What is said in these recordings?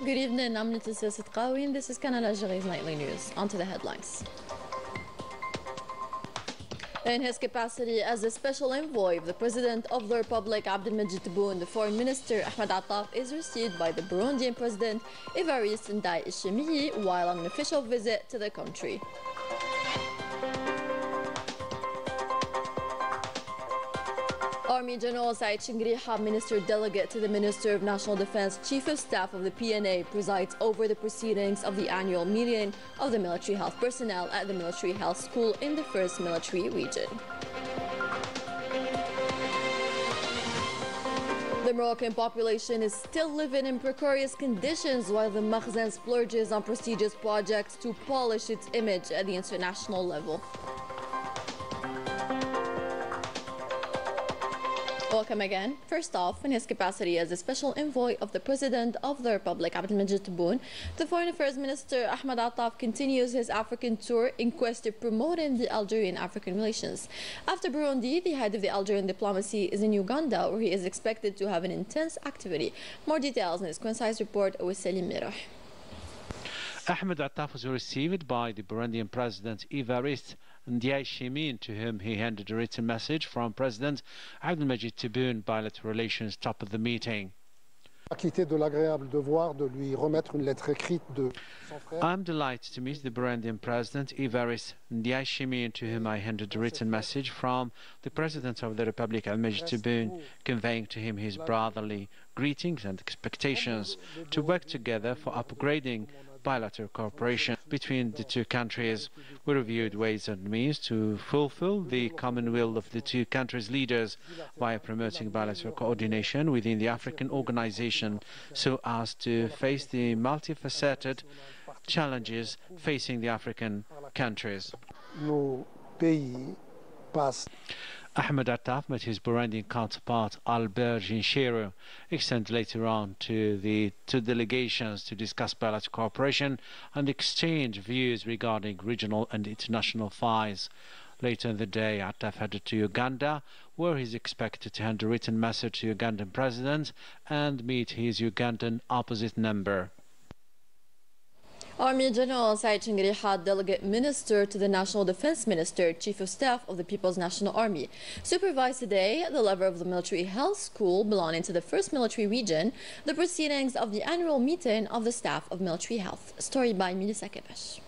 Good evening, I'm Leticia Sidqawi and this is Canal Algérie's nightly news. On to the headlines. In his capacity as a special envoy of the President of the Republic, Abdelmajid Tebboune, the Foreign Minister Ahmed Attaf is received by the Burundian President Evariste Ndayishimiye while on an official visit to the country. Army General Said Shingriha, Minister Delegate to the Minister of National Defense, Chief of Staff of the PNA, presides over the proceedings of the annual meeting of the military health personnel at the Military Health School in the 1st Military Region. The Moroccan population is still living in precarious conditions while the Makhzen splurges on prestigious projects to polish its image at the international level. Welcome again. First off, in his capacity as a special envoy of the President of the Republic, Abdelmajid Tebboune, the Foreign Affairs Minister Ahmed Attaf continues his African tour in quest of promoting the Algerian-African relations. After Burundi, the head of the Algerian diplomacy is in Uganda, where he is expected to have an intense activity. More details in this concise report with Salim Mirah. Ahmed Attaf was received by the Burundian President Evariste Ndayishimiye, to whom he handed a written message from President Abdelmajid Tebboune. Bilateral relations top of the meeting. I'm delighted to meet the Burundian President Evariste Ndayishimiye, to whom I handed a written message from the President of the Republic, Abdelmajid Tebboune, conveying to him his brotherly greetings and expectations to work together for upgrading bilateral cooperation between the two countries. We reviewed ways and means to fulfill the common will of the two countries' leaders by promoting bilateral coordination within the African organization so as to face the multifaceted challenges facing the African countries. Ahmed Attaf met his Burundian counterpart Albert Ginchero, extended later on to the two delegations to discuss bilateral cooperation and exchange views regarding regional and international affairs. Later in the day, Attaf headed to Uganda, where he is expected to hand a written message to Ugandan President and meet his Ugandan opposite number. Army General Said Shingriha, Delegate Minister to the National Defense Minister, Chief of Staff of the People's National Army, supervised today at the level of the Military Health School belonging to the 1st Military Region the proceedings of the annual meeting of the staff of military health. Story by Melissa Kebesh.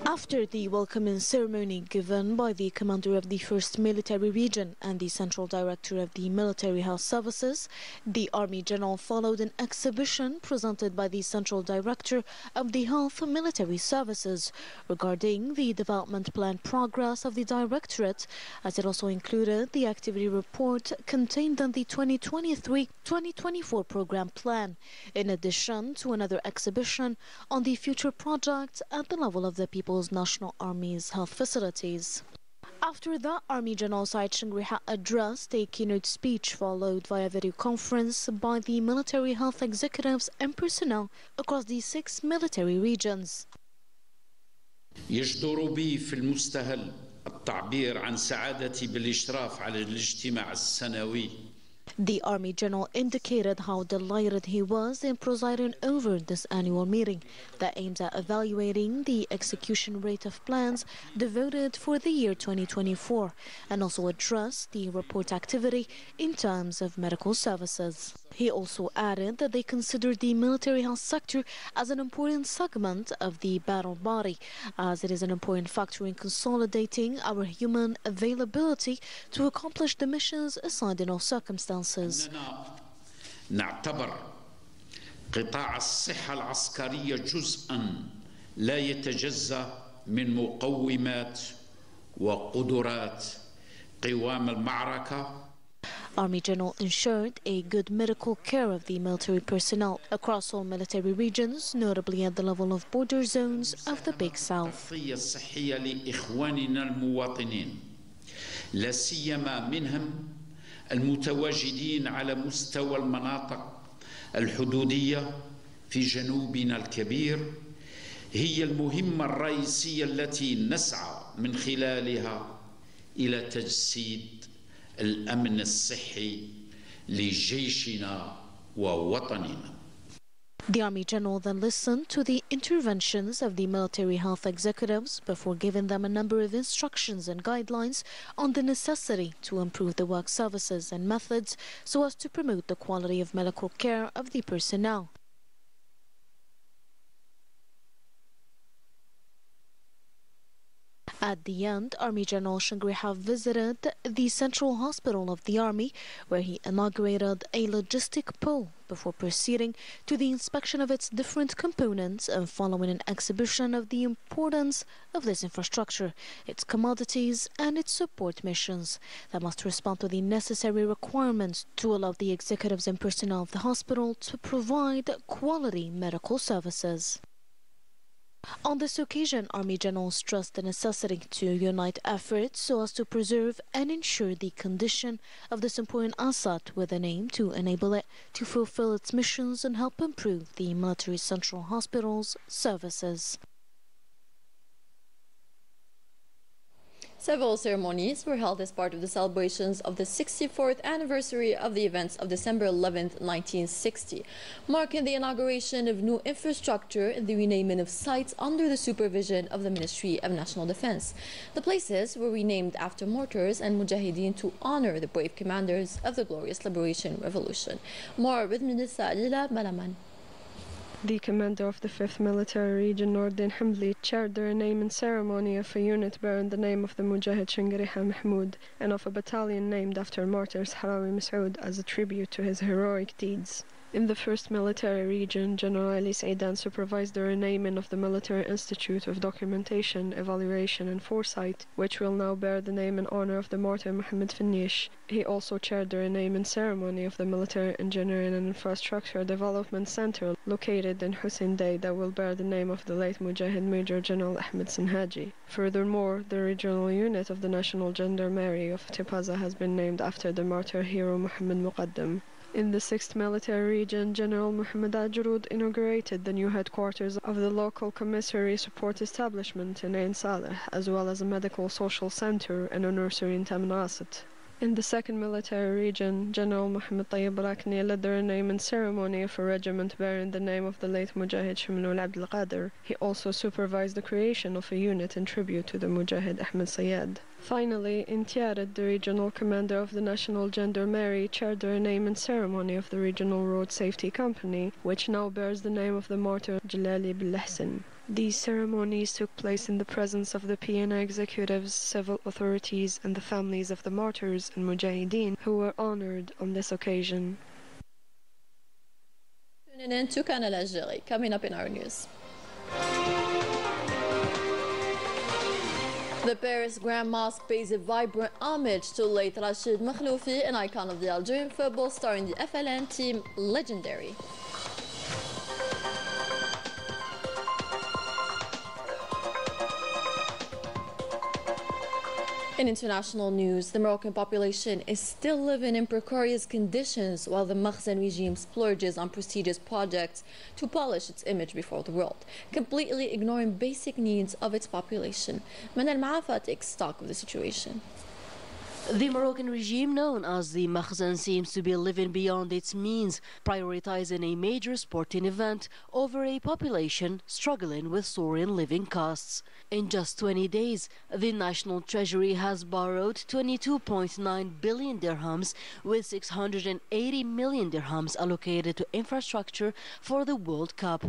After the welcoming ceremony given by the commander of the 1st Military Region and the Central Director of the Military Health Services, the Army General followed an exhibition presented by the Central Director of the Health Military Services regarding the development plan progress of the Directorate, as it also included the activity report contained in the 2023-2024 program plan, in addition to another exhibition on the future projects at the level of the People's National Army's health facilities. After that, Army General Said Shingriha addressed a keynote speech followed by a video conference by the military health executives and personnel across the 6 military regions. يجدر بي في المستهل التعبير عن سعادتي بالاشراف على الاجتماع السنوي. The Army General indicated how delighted he was in presiding over this annual meeting that aims at evaluating the execution rate of plans devoted for the year 2024 and also addressed the report activity in terms of medical services. He also added that they consider the military health sector as an important segment of the battle body, as it is an important factor in consolidating our human availability to accomplish the missions assigned in all circumstances. نعتبر قطاع الصحة العسكرية جزءا لا يتجزأ من مقومات وقدرات قوام المعركة. Army General ensured a good medical care of the military personnel across all military regions, notably at the level of border zones of the Big South. الصحية لإخواننا المواطنين لا سيما منهم المتواجدين على مستوى المناطق الحدودية في جنوبنا الكبير هي المهمة الرئيسية التي نسعى من خلالها إلى تجسيد الأمن الصحي لجيشنا ووطننا. The Army General then listened to the interventions of the military health executives before giving them a number of instructions and guidelines on the necessity to improve the work services and methods so as to promote the quality of medical care of the personnel. At the end, Army General Shangriha visited the Central Hospital of the Army, where he inaugurated a logistic pole before proceeding to the inspection of its different components and following an exhibition of the importance of this infrastructure, its commodities and its support missions that must respond to the necessary requirements to allow the executives and personnel of the hospital to provide quality medical services. On this occasion, Army General stressed the necessity to unite efforts so as to preserve and ensure the condition of this important asset with an aim to enable it to fulfill its missions and help improve the military central hospital's services. Several ceremonies were held as part of the celebrations of the 64th anniversary of the events of December 11, 1960, marking the inauguration of new infrastructure and the renaming of sites under the supervision of the Ministry of National Defense. The places were renamed after martyrs and mujahideen to honor the brave commanders of the glorious liberation revolution. More with Minister Lila Malaman. The commander of the 5th Military Region, Nordin Hamdli, chaired the renaming ceremony of a unit bearing the name of the Mujahid Shangriha Mahmoud and of a battalion named after martyrs Harawi Masoud as a tribute to his heroic deeds. In the 1st Military Region, General Ali Saidan supervised the renaming of the Military Institute of Documentation, Evaluation and Foresight, which will now bear the name and honor of the martyr Mohammed Finnish. He also chaired the renaming ceremony of the Military Engineering and Infrastructure Development Center located in Hussein Day that will bear the name of the late Mujahid Major General Ahmed Sinhaji. Furthermore, the regional unit of the National Gendarmerie of Tipaza has been named after the martyr hero Muhammad Muqaddam. In the 6th Military Region, General Muhammad Ajrud inaugurated the new headquarters of the local commissary support establishment in Ain Saleh, as well as a medical social center and a nursery in Tamanrasat. In the 2nd Military Region, General Muhammad Tayyib Rakni led the renaming ceremony of a regiment bearing the name of the late Mujahid Shimlul Abdul Qadir. He also supervised the creation of a unit in tribute to the Mujahid Ahmed Sayyad. Finally, in Tiaret, the regional commander of the National Gendarmerie chaired the renaming ceremony of the Regional Road Safety Company, which now bears the name of the martyr Jalali Bilhassan. These ceremonies took place in the presence of the PNA executives, civil authorities, and the families of the martyrs and mujahideen who were honored on this occasion. Tuning in to Canal Algérie, coming up in our news. The Paris Grand Mosque pays a vibrant homage to late Rachid Makhloufi, an icon of the Algerian football star in the FLN team Legendary. In international news, the Moroccan population is still living in precarious conditions while the Makhzen regime splurges on prestigious projects to polish its image before the world, completely ignoring basic needs of its population. Manal Maafa takes stock of the situation. The Moroccan regime, known as the Makhzen, seems to be living beyond its means, prioritizing a major sporting event over a population struggling with soaring living costs. In just 20 days, the National Treasury has borrowed 22.9 billion dirhams, with 680 million dirhams allocated to infrastructure for the World Cup.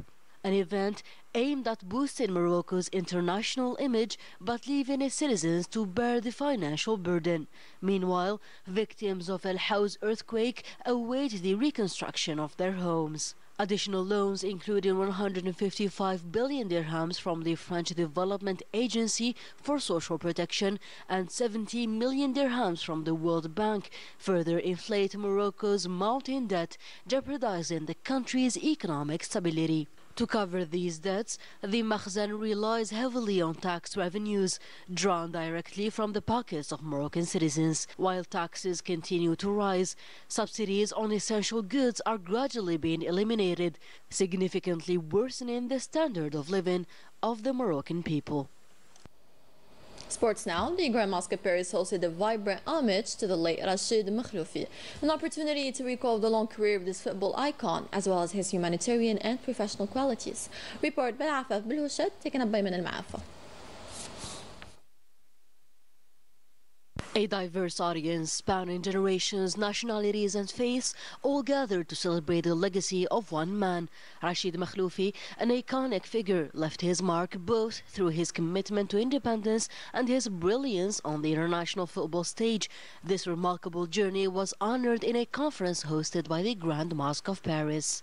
An event aimed at boosting Morocco's international image but leaving its citizens to bear the financial burden. Meanwhile, victims of El Haouz earthquake await the reconstruction of their homes. Additional loans, including 155 billion dirhams from the French Development Agency for Social Protection and 70 million dirhams from the World Bank, further inflate Morocco's mounting debt, jeopardizing the country's economic stability. To cover these debts, the Makhzen relies heavily on tax revenues drawn directly from the pockets of Moroccan citizens. While taxes continue to rise, subsidies on essential goods are gradually being eliminated, significantly worsening the standard of living of the Moroccan people. Sports now. The Grand Mosque of Paris hosted a vibrant homage to the late Rachid Makhloufi, an opportunity to recall the long career of this football icon, as well as his humanitarian and professional qualities. Report by Afaf Bilhouchet, taken up by Min Al-Maafa. A diverse audience spanning generations, nationalities and faiths all gathered to celebrate the legacy of one man. Rachid Makhloufi, an iconic figure, left his mark both through his commitment to independence and his brilliance on the international football stage. This remarkable journey was honored in a conference hosted by the Grand Mosque of Paris.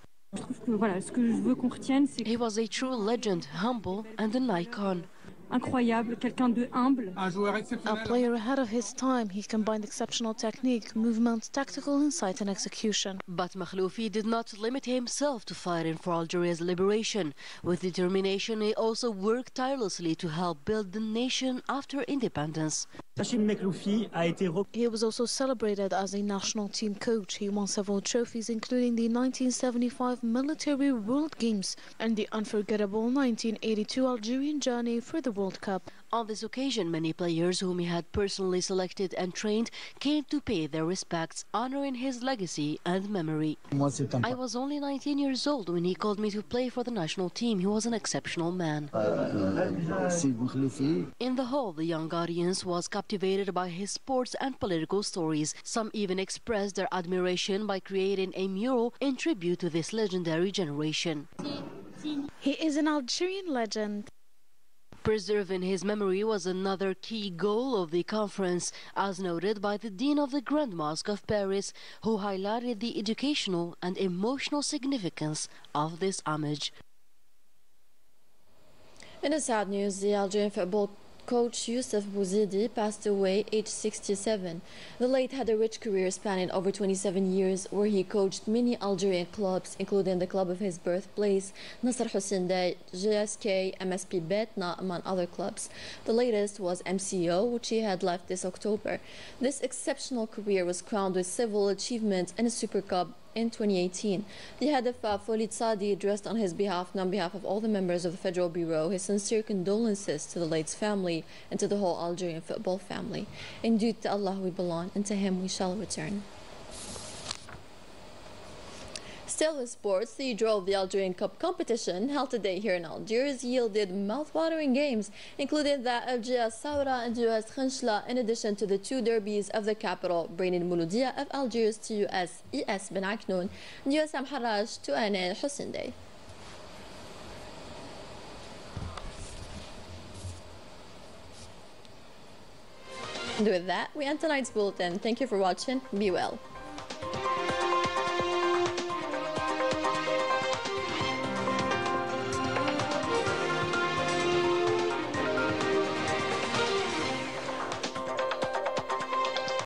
He was a true legend, humble and an icon. Incroyable, quelqu'un de humble. A player ahead of his time, he combined exceptional technique, movement, tactical insight and execution. But Makhloufi did not limit himself to fighting for Algeria's liberation. With determination, he also worked tirelessly to help build the nation after independence. He was also celebrated as a national team coach. He won several trophies, including the 1975 Military World Games and the unforgettable 1982 Algerian journey for the World Cup. On this occasion, many players whom he had personally selected and trained came to pay their respects, honoring his legacy and memory. I was only 19 years old when he called me to play for the national team. He was an exceptional man. In the hall, the young audience was captivated by his sports and political stories. Some even expressed their admiration by creating a mural in tribute to this legendary generation. He is an Algerian legend. Preserving his memory was another key goal of the conference, as noted by the Dean of the Grand Mosque of Paris, who highlighted the educational and emotional significance of this homage. In a sad news, the Algerian football coach Youssef Bouzidi passed away aged 67. The late had a rich career spanning over 27 years, where he coached many Algerian clubs, including the club of his birthplace, Nasser Hussein, GSK, MSP Betna, among other clubs. The latest was MCO, which he had left this October. This exceptional career was crowned with several achievements and a Super Cup in 2018. The head of Folit Sadi addressed on his behalf and on behalf of all the members of the Federal Bureau his sincere condolences to the late's family and to the whole Algerian football family. Indeed, to Allah we belong, and to Him we shall return. Still in sports, the draw of the Algerian Cup competition held today here in Algiers yielded mouth-watering games, including the Algiers Saoura and US Khanchla, in addition to the two derbies of the capital, bringing Mouloudia of Algiers to US ES Ben Aknoun and USM Harraj to Ain Hussein Day. And with that, we end tonight's bulletin. Thank you for watching. Be well.